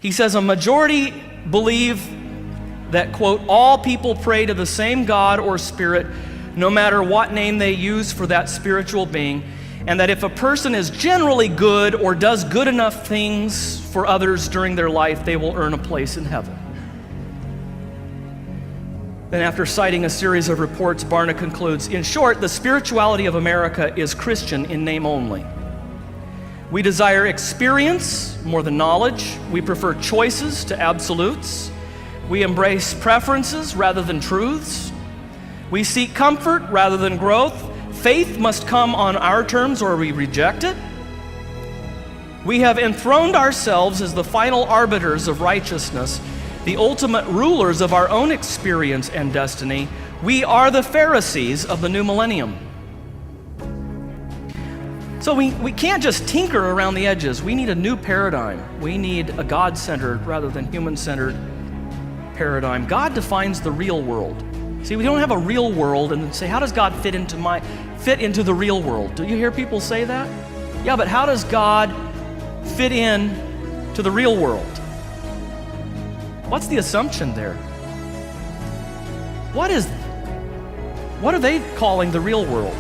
He says a majority believe that, quote, all people pray to the same God or spirit, no matter what name they use for that spiritual being, and that if a person is generally good or does good enough things for others during their life, they will earn a place in heaven. Then after citing a series of reports, Barna concludes, in short, the spirituality of America is Christian in name only. We desire experience more than knowledge. We prefer choices to absolutes. We embrace preferences rather than truths. We seek comfort rather than growth. Faith must come on our terms or we reject it. We have enthroned ourselves as the final arbiters of righteousness, the ultimate rulers of our own experience and destiny. We are the Pharisees of the new millennium. So we can't just tinker around the edges. We need a new paradigm. We need a God-centered rather than human-centered paradigm. God defines the real world. See, we don't have a real world and then say, how does God fit into the real world? Do you hear people say that? Yeah, but how does God fit in to the real world? What's the assumption there? What are they calling the real world?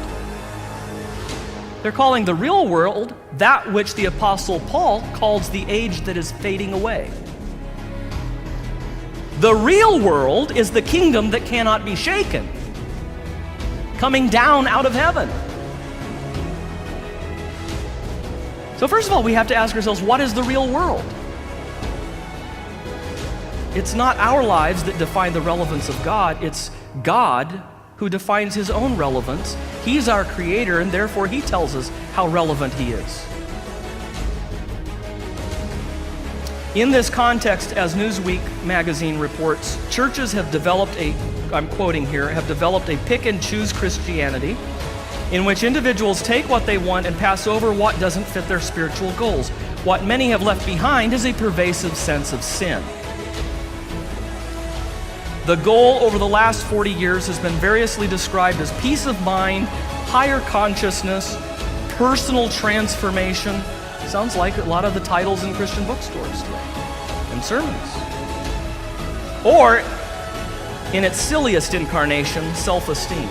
They're calling the real world that which the Apostle Paul calls the age that is fading away. The real world is the kingdom that cannot be shaken, coming down out of heaven. So first of all, we have to ask ourselves, what is the real world? It's not our lives that define the relevance of God. It's God who defines his own relevance. He's our creator, and therefore he tells us how relevant he is. In this context, as Newsweek magazine reports, churches have developed I'm quoting here, have developed a pick and choose Christianity in which individuals take what they want and pass over what doesn't fit their spiritual goals. What many have left behind is a pervasive sense of sin. The goal over the last 40 years has been variously described as peace of mind, higher consciousness, personal transformation. Sounds like a lot of the titles in Christian bookstores today and sermons. Or, in its silliest incarnation, self-esteem.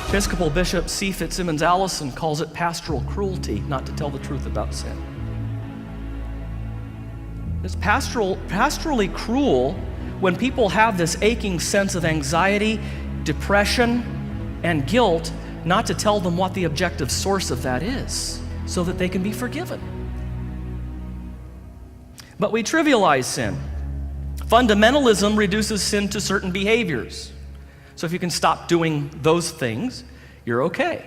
Episcopal Bishop C. Fitzsimmons Allison calls it pastoral cruelty not to tell the truth about sin. It's pastorally cruel when people have this aching sense of anxiety, depression, and guilt, not to tell them what the objective source of that is, so that they can be forgiven. But we trivialize sin. Fundamentalism reduces sin to certain behaviors. So if you can stop doing those things, you're okay.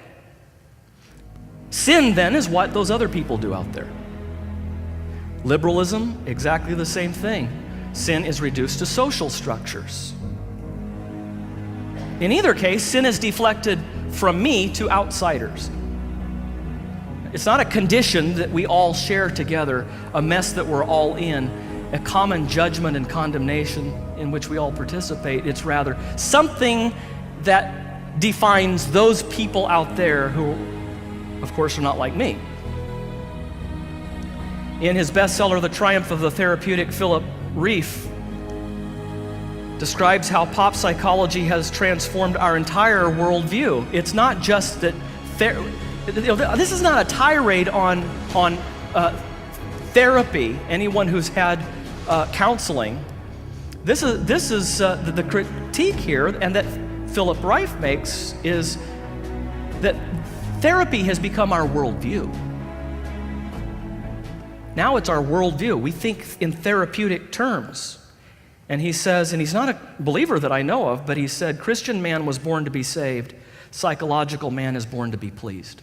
Sin, then, is what those other people do out there. Liberalism, exactly the same thing. Sin is reduced to social structures. In either case, sin is deflected from me to outsiders. It's not a condition that we all share together, a mess that we're all in, a common judgment and condemnation in which we all participate. It's rather something that defines those people out there who, of course, are not like me. In his bestseller, The Triumph of the Therapeutic, Philip Reif describes how pop psychology has transformed our entire worldview. It's not just that this is not a tirade on therapy. Anyone who's had counseling, this is the critique here, and that Philip Reif makes is that therapy has become our worldview. Now it's our worldview. We think in therapeutic terms. And he says, and he's not a believer that I know of, but he said, Christian man was born to be saved. Psychological man is born to be pleased.